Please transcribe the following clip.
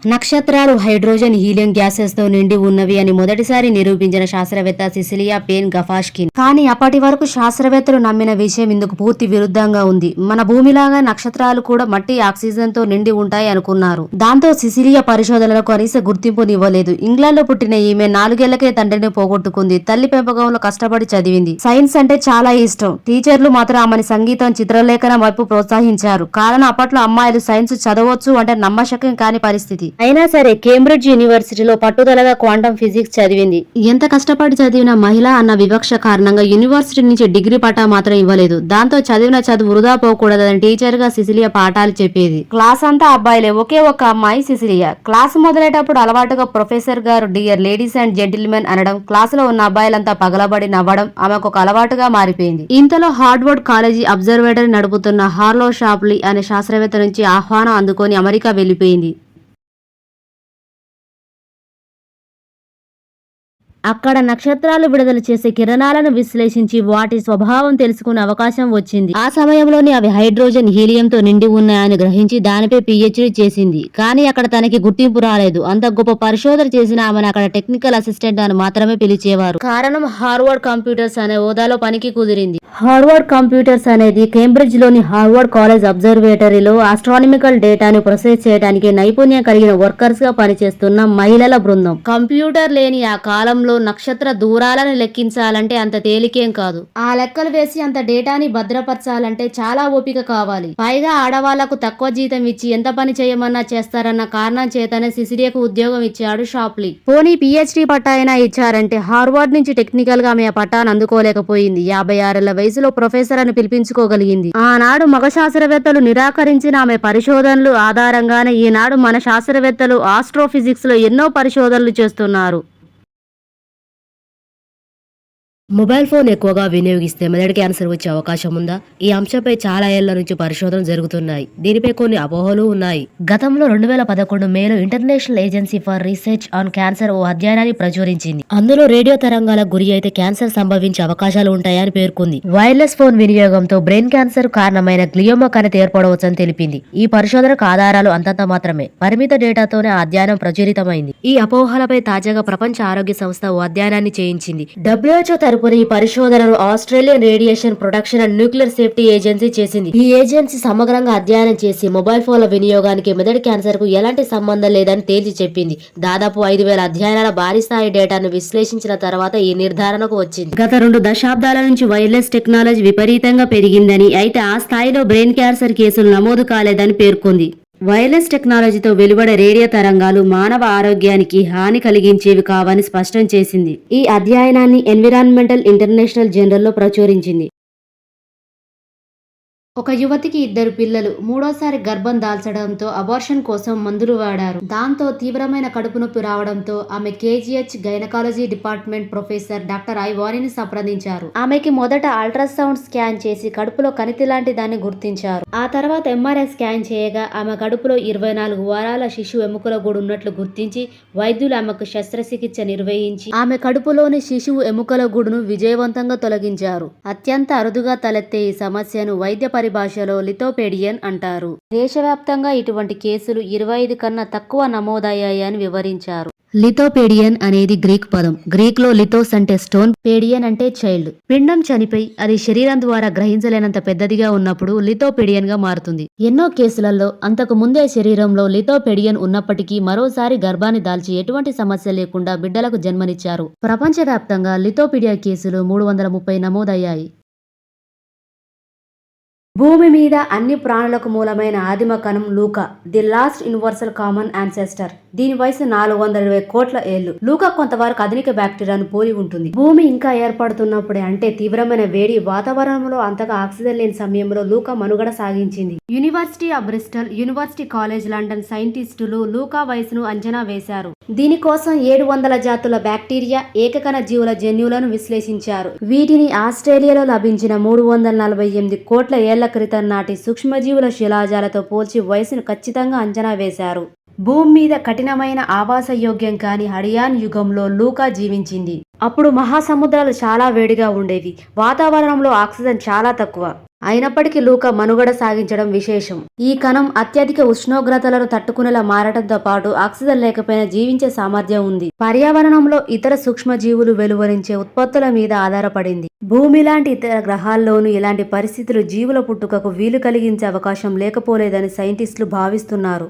నక్షత్రాలు hydrogen helium gases తో నిండి ఉన్నవి అని మొదటిసారి నిరూపించిన శాస్త్రవేత్త సిసిలియా పేన్ గఫాష్కిన్. కానీ అప్పటి వరకు శాస్త్రవేత్తలు నమ్మిన విషయం ఇందుకు పూర్తి విరుద్ధంగా ఉంది. మన భూమిలాగా నక్షత్రాలు కూడా మట్టి ఆక్సిజన్ తో నిండి ఉంటాయి అనుకున్నారు. దాంతో సిసిలియా పరిశోధనలకు కనీస గుర్తింపునివ్వలేదు. ఇంగ్లాండ్ లో పుట్టిన ఈమె 4 ఏళ్లకే తండ్రిని పోగొట్టుకుంది. తల్లి పెంపకంలో కష్టపడి చదివింది. సైన్స్ అంటే చాలా ఇష్టం. టీచర్లు మాత్రం ఆమెని సంగీతం, చిత్రలేఖనం వైపు ప్రోత్సహించారు. కారణం అప్పట్లో అమ్మాయిలు సైన్స్ చదవచ్చు అంటే నమ్మశక్యం కాని పరిస్థితి. అయినా సరే కేంబ్రిడ్జ్ యూనివర్సిటీలో పట్టుదలగా క్వాంటం ఫిజిక్స్ చదివింది. ఎంత కష్టపడి చదివిన మహిళ అన్న వివక్ష కారణంగా యూనివర్సిటీ నుంచి డిగ్రీ పట్టా మాత్రం ఇవ్వలేదు. దాంతో చదివిన చదువు వృధా పోకూడదని టీచర్ గా సిసిలియా పాఠాలు చెప్పేది. క్లాస్ అంతా అబ్బాయిలే, ఒకే ఒక్క అమ్మాయి సిసిలియా. క్లాస్ మొదలయ్యేటప్పుడు అలవాటుగా ప్రొఫెసర్ గారు డియర్ లేడీస్ అండ్ జెంటిల్మెన్ అనడం, క్లాసులో ఉన్న అబ్బాయిలంతా పగలబడి నవ్వడం ఆమెకు ఒక అలవాటుగా మారిపోయింది. ఇంతలో హార్వర్డ్ కాలేజీ అబ్జర్వేటరీ నడుపుతున్న హార్లో షాప్లీ అనే శాస్త్రవేత్త నుంచి ఆహ్వానం అందుకొని అమెరికా వెళ్లిపోయింది. అక్కడ నక్షత్రాలు విడుదల చేసే కిరణాలను విశ్లేషించి వాటి స్వభావం తెలుసుకునే అవకాశం వచ్చింది. ఆ సమయంలోనే అవి హైడ్రోజన్ హీలియంతో నిండి ఉన్నాయని గ్రహించి దానిపై పిహెచ్డి చేసింది. కానీ అక్కడ తనకి గుర్తింపు రాలేదు. అంత గొప్ప పరిశోధన చేసిన ఆమెను అక్కడ టెక్నికల్ అసిస్టెంట్ అని మాత్రమే పిలిచేవారు. కారణం హార్వర్డ్ కంప్యూటర్స్ అనే హోదాలో పనికి కుదిరింది. హార్వర్డ్ కంప్యూటర్స్ అనేది కేంబ్రిడ్జ్ లోని హార్వర్డ్ కాలేజ్ అబ్జర్వేటరీలో ఆస్ట్రానమికల్ డేటాను ప్రొసెస్ చేయడానికి నైపుణ్యం కలిగిన వర్కర్స్ గా పనిచేస్తున్న మహిళల బృందం. కంప్యూటర్ లేని ఆ కాలంలో నక్షత్ర దూరాలను లెక్కించాలంటే అంత తేలికేం కాదు. ఆ లెక్కలు వేసి అంత డేటాని భద్రపరచాలంటే చాలా ఓపిక కావాలి. పైగా ఆడవాళ్లకు తక్కువ జీతం ఇచ్చి ఎంత పని చేయమన్నా చేస్తారన్న కారణం చేతనే సిసిలియాకు ఉద్యోగం ఇచ్చాడు షాప్లీ. పోనీ పిహెచ్డి పట్టా అయినా ఇచ్చారంటే హార్వర్డ్ నుంచి టెక్నికల్ గా ఆమె ఆ పట్టాను అందుకోలేకపోయింది. 56 ఏళ్ల వయసులో ప్రొఫెసర్ అని పిలిపించుకోగలిగింది. ఆనాడు మగ శాస్త్రవేత్తలు నిరాకరించిన ఆమె పరిశోధనలు ఆధారంగానే ఈనాడు మన శాస్త్రవేత్తలు ఆస్ట్రోఫిజిక్స్ లో ఎన్నో పరిశోధనలు చేస్తున్నారు. మొబైల్ ఫోన్ ఎక్కువగా వినియోగిస్తే మెదడు క్యాన్సర్ వచ్చే అవకాశం ఉందా? ఈ అంశంపై చాలా ఏళ్ల నుంచి పరిశోధనలు జరుగుతున్నాయి. దీనిపై కొన్ని అపోహలు ఉన్నాయి. గతంలో 2011 మేలో international agency for research on cancer ఓ అధ్యయనాన్ని ప్రచురించింది. అందులో రేడియో తరంగాలకు గురి అయితే క్యాన్సర్ సంభవించే అవకాశాలు ఉంటాయని పేర్కొంది. వైర్లెస్ ఫోన్ వినియోగంతో బ్రెయిన్ క్యాన్సర్ కారణమైన గ్లియోమా కణితి ఏర్పడవచ్చని తెలిపింది. ఈ పరిశోధనకు ఆధారాలు అంతంత మాత్రమే. పరిమిత డేటాతోనే ఆ అధ్యయనం ప్రచురితమైంది. ఈ అపోహలపై తాజాగా ప్రపంచ ఆరోగ్య సంస్థ ఓ అధ్యయనాన్ని చేయించింది. WHO ఈ పరిశోధనను Australian radiation protection and nuclear safety agency చేసింది. ఈ ఏజెన్సీ సమగ్రంగా అధ్యయనం చేసి మొబైల్ ఫోన్ల వినియోగానికి మెదడు క్యాన్సర్ కు ఎలాంటి సంబంధం లేదని తేల్చి చెప్పింది. దాదాపు 5,000 అధ్యయనాల భారీ స్థాయి డేటాను విశ్లేషించిన తర్వాత ఈ నిర్ధారణకు వచ్చింది. గత 2 దశాబ్దాల నుంచి వైర్లెస్ టెక్నాలజీ విపరీతంగా పెరిగిందని, అయితే ఆ స్థాయిలో బ్రెయిన్ క్యాన్సర్ కేసులు నమోదు కాలేదని పేర్కొంది. వైర్లెస్ టెక్నాలజీతో వెలువడే రేడియో తరంగాలు మానవ ఆరోగ్యానికి హాని కలిగించేవి కావని స్పష్టం చేసింది. ఈ అధ్యయనాన్ని ఎన్విరాన్మెంటల్ ఇంటర్నేషనల్ జర్నల్లో ప్రచురించింది. ఒక యువతికి 2 పిల్లలు. మూడోసారి గర్భం దాల్చడంతో అబార్షన్ కోసం మందులు వాడారు. దాంతో తీవ్రమైన కడుపు నొప్పి రావడంతో ఆమె KGH gynaecology department professor doctor ఐవారీని సంప్రదించారు. ఆమెకి మొదట అల్ట్రాసౌండ్ స్కాన్ చేసి కడుపులో కణితి లాంటి దాన్ని గుర్తించారు. ఆ తర్వాత ఎంఆర్ఐ స్కాన్ చేయగా ఆమె కడుపులో 24 వారాల శిశువు ఎముకల గూడు ఉన్నట్లు గుర్తించి వైద్యులు ఆమెకు శస్త్రచికిత్స నిర్వహించి ఆమె కడుపులోని శిశువు ఎముకల గూడును విజయవంతంగా తొలగించారు. అత్యంత అరుదుగా తలెత్తే ఈ సమస్యను వైద్య పరిభాషలో లిథోపెడియన్ అంటారు. దేశవ్యాప్తంగా ఇటువంటి కేసులు 25 కన్నా తక్కువ నమోదయ్యాయని వివరించారు. లిథోపెడియన్ అనేది గ్రీక్ పదం. గ్రీక్ లో లిథోస్ అంటే స్టోన్, పెడియన్ అంటే చైల్డ్. పిండం చనిపోయి అది శరీరం ద్వారా గ్రహించలేనంత పెద్దదిగా ఉన్నప్పుడు లిథోపెడియన్ గా మారుతుంది. ఎన్నో కేసులలో అంతకు ముందే శరీరంలో లిథోపెడియన్ ఉన్నప్పటికీ మరోసారి గర్భాన్ని దాల్చి ఎటువంటి సమస్య లేకుండా బిడ్డలకు జన్మనిచ్చారు. ప్రపంచవ్యాప్తంగా లిథోపెడియా కేసులు 330 నమోదయ్యాయి. భూమి మీద అన్ని ప్రాణులకు మూలమైన ఆదిమ కణం LUCA, the last universal common ancestor. దీని వయసు 420 కోట్ల ఏళ్లు. లూకా కొంతవరకు ఆధునిక బ్యాక్టీరియాను పోలి ఉంటుంది. భూమి ఇంకా ఏర్పడుతున్నప్పుడే, అంటే తీవ్రమైన వేడి వాతావరణంలో అంతగా ఆక్సిజన్ లేని సమయంలో లూకా మనుగడ సాగించింది. University of Bristol, university college London సైంటిస్టులు లూకా వయసును అంచనా వేశారు. దీనికోసం 700 జాతుల బ్యాక్టీరియా, ఏకకణ జీవుల జన్యువులను విశ్లేషించారు. వీటిని ఆస్ట్రేలియాలో లభించిన 348 కోట్ల ఏళ్ల క్రితం నాటి సూక్ష్మజీవుల శిలాజాలతో పోల్చి వయసును ఖచ్చితంగా అంచనా వేశారు. భూమి మీద కఠినమైన ఆవాసయోగ్యం కాని హడియాన్ యుగంలో లూకా జీవించింది. అప్పుడు మహాసముద్రాలు చాలా వేడిగా ఉండేవి. వాతావరణంలో ఆక్సిజన్ చాలా తక్కువ. అయినప్పటికీ లూకా మనుగడ సాగించడం విశేషం. ఈ కణం అత్యధిక ఉష్ణోగ్రతలను తట్టుకునేలా మారటంతో పాటు ఆక్సిజన్ లేకపోయినా జీవించే సామర్థ్యం ఉంది. పర్యావరణంలో ఇతర సూక్ష్మజీవులు వెలువరించే ఉత్పత్తుల మీద ఆధారపడింది. భూమి లాంటి ఇతర గ్రహాల్లోనూ ఇలాంటి పరిస్థితులు జీవుల పుట్టుకకు వీలు కలిగించే అవకాశం లేకపోలేదని సైంటిస్టులు భావిస్తున్నారు.